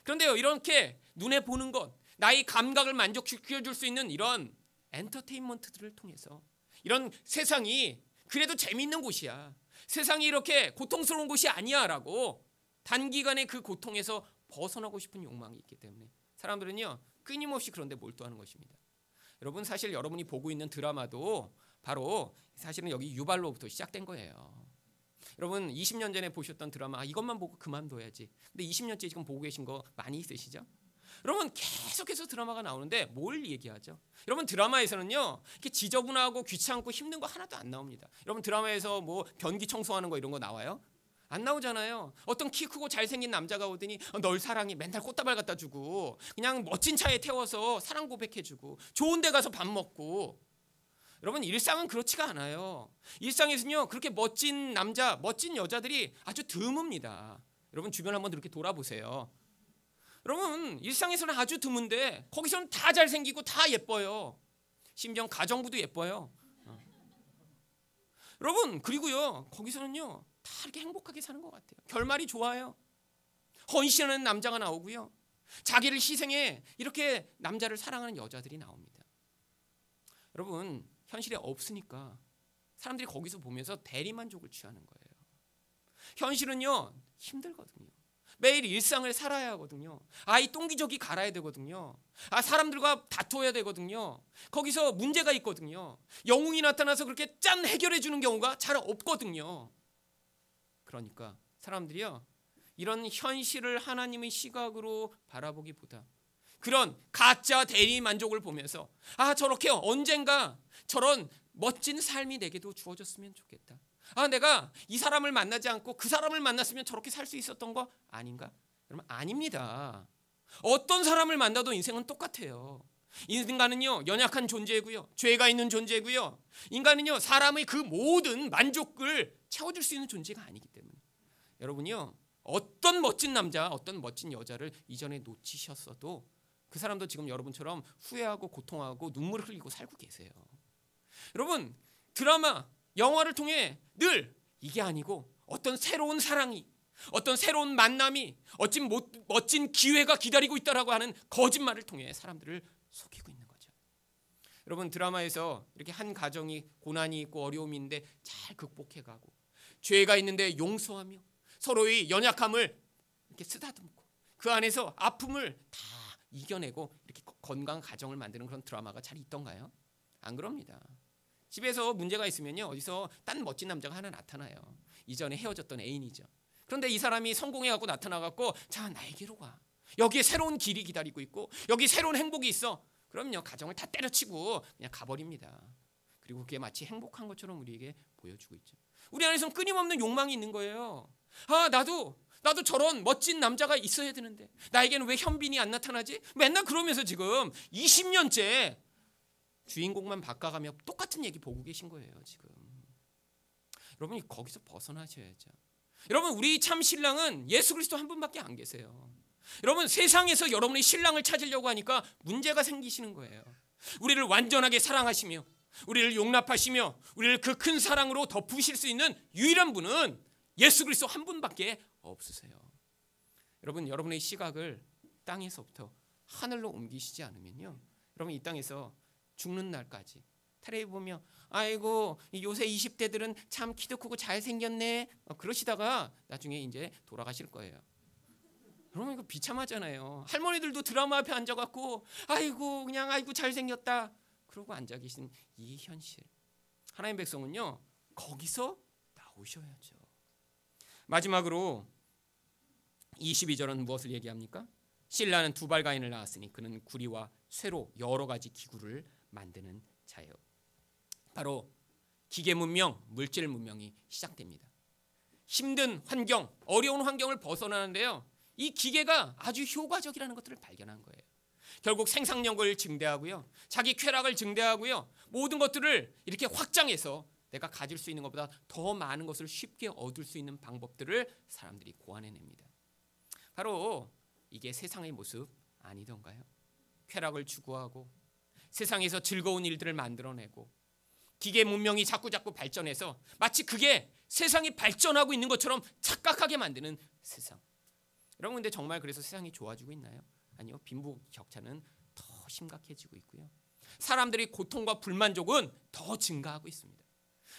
Speaker 1: 그런데요, 이렇게 눈에 보는 것, 나의 감각을 만족시켜줄 수 있는 이런 엔터테인먼트들을 통해서 이런 세상이 그래도 재미있는 곳이야, 세상이 이렇게 고통스러운 곳이 아니야 라고 단기간에 그 고통에서 벗어나고 싶은 욕망이 있기 때문에 사람들은요 끊임없이 그런 데 몰두하는 것입니다. 여러분, 사실 여러분이 보고 있는 드라마도 바로 사실은 여기 유발로부터 시작된 거예요. 여러분, 20년 전에 보셨던 드라마, 이것만 보고 그만둬야지. 근데 20년째 지금 보고 계신 거 많이 있으시죠? 여러분, 계속해서 드라마가 나오는데 뭘 얘기하죠? 여러분, 드라마에서는요 이렇게 지저분하고 귀찮고 힘든 거 하나도 안 나옵니다. 여러분, 드라마에서 뭐 변기 청소하는 거 이런 거 나와요? 안 나오잖아요. 어떤 키 크고 잘생긴 남자가 오더니 널 사랑해 맨날 꽃다발 갖다 주고 그냥 멋진 차에 태워서 사랑 고백해주고 좋은 데 가서 밥 먹고. 여러분, 일상은 그렇지가 않아요. 일상에서는요 그렇게 멋진 남자, 멋진 여자들이 아주 드뭅니다. 여러분, 주변 한번 이렇게 돌아보세요. 여러분, 일상에서는 아주 드문데 거기서는 다 잘생기고 다 예뻐요. 심지어 가정부도 예뻐요. 여러분, 그리고요 거기서는요 다 이렇게 행복하게 사는 것 같아요. 결말이 좋아요. 헌신하는 남자가 나오고요, 자기를 희생해 이렇게 남자를 사랑하는 여자들이 나옵니다. 여러분, 현실에 없으니까 사람들이 거기서 보면서 대리만족을 취하는 거예요. 현실은요 힘들거든요. 매일 일상을 살아야 하거든요. 이 똥기저귀 갈아야 되거든요. 사람들과 다퉈야 되거든요. 거기서 문제가 있거든요. 영웅이 나타나서 그렇게 짠 해결해 주는 경우가 잘 없거든요. 그러니까 사람들이요 이런 현실을 하나님의 시각으로 바라보기보다 그런 가짜 대리 만족을 보면서 저렇게 언젠가 저런 멋진 삶이 내게도 주어졌으면 좋겠다. 내가 이 사람을 만나지 않고 그 사람을 만났으면 저렇게 살 수 있었던 거 아닌가? 여러분, 아닙니다. 어떤 사람을 만나도 인생은 똑같아요. 인간은요, 연약한 존재고요, 죄가 있는 존재고요, 인간은요, 사람의 그 모든 만족을 채워줄 수 있는 존재가 아니기 때문에 여러분이요, 어떤 멋진 남자, 어떤 멋진 여자를 이전에 놓치셨어도 그 사람도 지금 여러분처럼 후회하고 고통하고 눈물을 흘리고 살고 계세요. 여러분, 드라마, 영화를 통해 늘 이게 아니고 어떤 새로운 사랑이, 어떤 새로운 만남이, 멋진 기회가 기다리고 있다라고 하는 거짓말을 통해 사람들을 속이고 있는 거죠. 여러분, 드라마에서 이렇게 한 가정이 고난이 있고 어려움이 있는데 잘 극복해가고, 죄가 있는데 용서하며 서로의 연약함을 이렇게 쓰다듬고 그 안에서 아픔을 다 이겨내고 이렇게 건강한 가정을 만드는 그런 드라마가 잘 있던가요? 안 그럽니다. 집에서 문제가 있으면요, 어디서 딴 멋진 남자가 하나 나타나요. 이전에 헤어졌던 애인이죠. 그런데 이 사람이 성공해갖고 나타나갖고, 자, 나에게로 와. 여기에 새로운 길이 기다리고 있고 여기 새로운 행복이 있어. 그럼요, 가정을 다 때려치고 그냥 가버립니다. 그리고 그게 마치 행복한 것처럼 우리에게 보여주고 있죠. 우리 안에서는 끊임없는 욕망이 있는 거예요. 나도 저런 멋진 남자가 있어야 되는데 나에게는 왜 현빈이 안 나타나지? 맨날 그러면서 지금 20년째 주인공만 바꿔가며 똑같은 얘기 보고 계신 거예요, 지금. 여러분이 거기서 벗어나셔야죠. 여러분, 우리 참 신랑은 예수 그리스도 한 분밖에 안 계세요. 여러분, 세상에서 여러분의 신랑을 찾으려고 하니까 문제가 생기시는 거예요. 우리를 완전하게 사랑하시며 우리를 용납하시며 우리를 그 큰 사랑으로 덮으실 수 있는 유일한 분은 예수 그리스도 한 분밖에 없으세요. 여러분, 여러분의 시각을 땅에서부터 하늘로 옮기시지 않으면요, 여러분, 이 땅에서 죽는 날까지 텔레비 보며 아이고 요새 20대들은 참 키도 크고 잘생겼네 그러시다가 나중에 이제 돌아가실 거예요. 여러분, 이거 비참하잖아요. 할머니들도 드라마 앞에 앉아갖고 아이고 그냥 아이고 잘생겼다 그러고 앉아 계신 이 현실. 하나님 백성은요, 거기서 나오셔야죠. 마지막으로 22절은 무엇을 얘기합니까? 신라는 두발가인을 낳았으니 그는 구리와 쇠로 여러 가지 기구를 만드는 자예요. 바로 기계 문명, 물질 문명이 시작됩니다. 힘든 환경, 어려운 환경을 벗어나는데요, 이 기계가 아주 효과적이라는 것들을 발견한 거예요. 결국 생산력을 증대하고요, 자기 쾌락을 증대하고요, 모든 것들을 이렇게 확장해서 내가 가질 수 있는 것보다 더 많은 것을 쉽게 얻을 수 있는 방법들을 사람들이 고안해냅니다. 바로 이게 세상의 모습 아니던가요? 쾌락을 추구하고 세상에서 즐거운 일들을 만들어내고 기계 문명이 자꾸 발전해서 마치 그게 세상이 발전하고 있는 것처럼 착각하게 만드는 세상. 여러분, 근데 정말 그래서 세상이 좋아지고 있나요? 아니요, 빈부격차는 더 심각해지고 있고요, 사람들이 고통과 불만족은 더 증가하고 있습니다.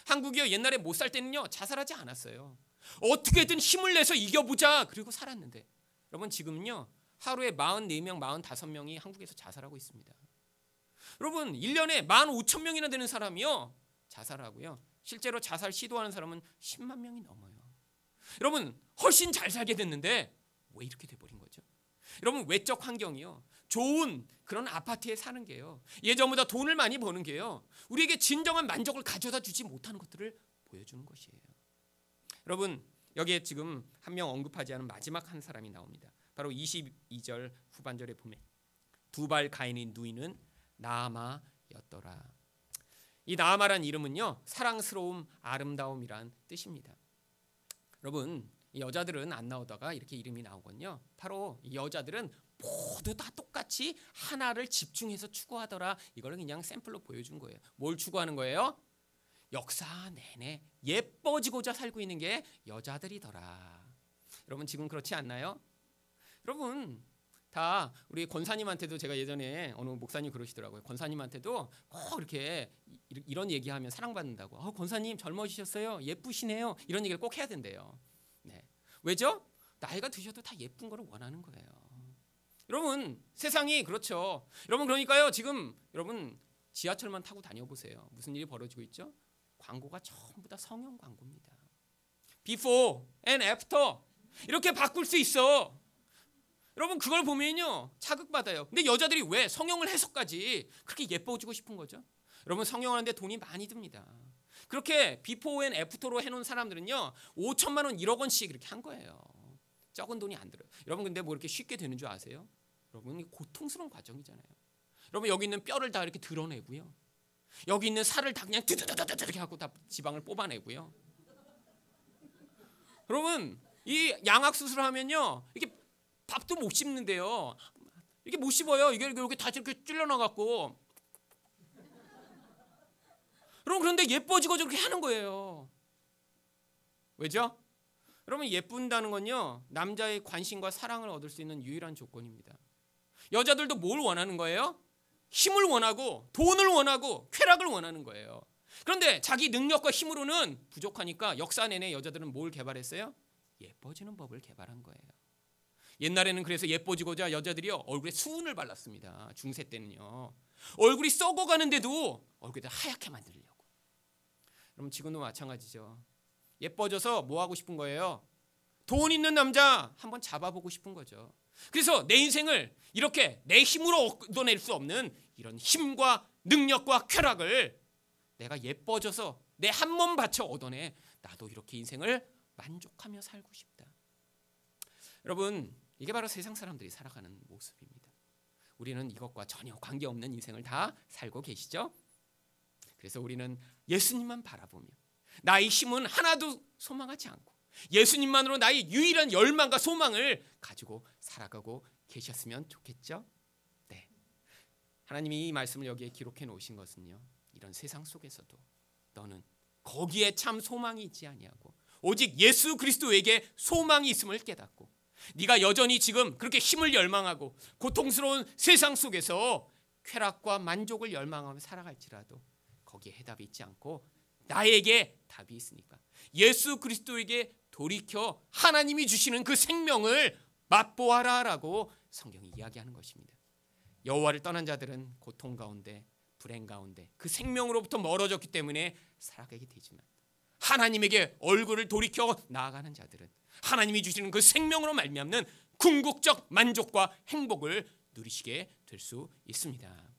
Speaker 1: 한국이요, 옛날에 못 살 때는요 자살하지 않았어요. 어떻게든 힘을 내서 이겨보자 그리고 살았는데, 여러분, 지금은요 하루에 44명, 45명이 한국에서 자살하고 있습니다. 여러분, 1년에 15,000명이나 되는 사람이요 자살하고요, 실제로 자살 시도하는 사람은 10만 명이 넘어요. 여러분, 훨씬 잘 살게 됐는데 왜 이렇게 돼버린 거죠? 여러분, 외적 환경이요, 좋은 그런 아파트에 사는 게요, 예전보다 돈을 많이 버는 게요, 우리에게 진정한 만족을 가져다 주지 못하는 것들을 보여주는 것이에요. 여러분, 여기에 지금 한 명 언급하지 않은 마지막 한 사람이 나옵니다. 바로 22절 후반절에 보면 두발 가인의 누이는 나아마였더라. 이 나아마란 이름은요, 사랑스러움, 아름다움이란 뜻입니다. 여러분, 이 여자들은 안 나오다가 이렇게 이름이 나오거든요. 바로 이 여자들은 모두 다 똑같이 하나를 집중해서 추구하더라. 이걸 그냥 샘플로 보여준 거예요. 뭘 추구하는 거예요? 역사 내내 예뻐지고자 살고 있는 게 여자들이더라. 여러분, 지금 그렇지 않나요? 여러분, 다 우리 권사님한테도 제가 예전에 어느 목사님 그러시더라고요. 권사님한테도 꼭 이렇게 이런 얘기하면 사랑받는다고. 권사님 젊어지셨어요? 예쁘시네요. 이런 얘기를 꼭 해야 된대요. 네. 왜죠? 나이가 드셔도 다 예쁜 거를 원하는 거예요. 여러분, 세상이 그렇죠. 여러분, 그러니까요, 지금 여러분 지하철만 타고 다녀보세요. 무슨 일이 벌어지고 있죠? 광고가 전부 다 성형 광고입니다. Before and after 이렇게 바꿀 수 있어. 여러분, 그걸 보면요 자극받아요. 근데 여자들이 왜 성형을 해서까지 그렇게 예뻐지고 싶은 거죠? 여러분 성경하는데 돈이 많이 듭니다. 그렇게 비포 앤 애프터로 해놓은 사람들은요 5천만 원 1억 원씩 이렇게 한 거예요. 적은 돈이 안 들어요. 여러분 근데 뭐 이렇게 쉽게 되는 줄 아세요? 여러분 이게 고통스러운 과정이잖아요. 여러분 여기 있는 뼈를 다 이렇게 드러내고요. 여기 있는 살을 다 그냥 드드드드드 이렇게 하고 다 지방을 뽑아내고요. 여러분 이 양악 수술하면요 이게 밥도 못 씹는데요. 이게 못 씹어요. 이게 이렇게 다 이렇게 찔러나갖고. 여러분 그런데 예뻐지고 저렇게 하는 거예요. 왜죠? 여러분 예쁜다는 건요 남자의 관심과 사랑을 얻을 수 있는 유일한 조건입니다. 여자들도 뭘 원하는 거예요? 힘을 원하고 돈을 원하고 쾌락을 원하는 거예요. 그런데 자기 능력과 힘으로는 부족하니까 역사 내내 여자들은 뭘 개발했어요? 예뻐지는 법을 개발한 거예요. 옛날에는 그래서 예뻐지고자 여자들이요 얼굴에 수은을 발랐습니다. 중세 때는요 얼굴이 썩어가는데도 얼굴에 하얗게 만들려고. 그럼 지금도 마찬가지죠. 예뻐져서 뭐 하고 싶은 거예요? 돈 있는 남자 한번 잡아보고 싶은 거죠. 그래서 내 인생을 이렇게 내 힘으로 얻어낼 수 없는 이런 힘과 능력과 쾌락을 내가 예뻐져서 내 한 몸 바쳐 얻어내. 나도 이렇게 인생을 만족하며 살고 싶다. 여러분 이게 바로 세상 사람들이 살아가는 모습입니다. 우리는 이것과 전혀 관계없는 인생을 다 살고 계시죠? 그래서 우리는 예수님만 바라보며 나의 힘은 하나도 소망하지 않고 예수님만으로 나의 유일한 열망과 소망을 가지고 살아가고 계셨으면 좋겠죠? 네. 하나님이 이 말씀을 여기에 기록해 놓으신 것은요 이런 세상 속에서도 너는 거기에 참 소망이 있지 아니하고 오직 예수 그리스도에게 소망이 있음을 깨닫고 네가 여전히 지금 그렇게 힘을 열망하고 고통스러운 세상 속에서 쾌락과 만족을 열망하며 살아갈지라도 거기에 해답이 있지 않고 나에게 답이 있으니까 예수 그리스도에게 돌이켜 하나님이 주시는 그 생명을 맛보아라라고 성경이 이야기하는 것입니다. 여호와를 떠난 자들은 고통 가운데 불행 가운데 그 생명으로부터 멀어졌기 때문에 살아가게 되지만 하나님에게 얼굴을 돌이켜 나아가는 자들은 하나님이 주시는 그 생명으로 말미암는 궁극적 만족과 행복을 누리시게 될 수 있습니다.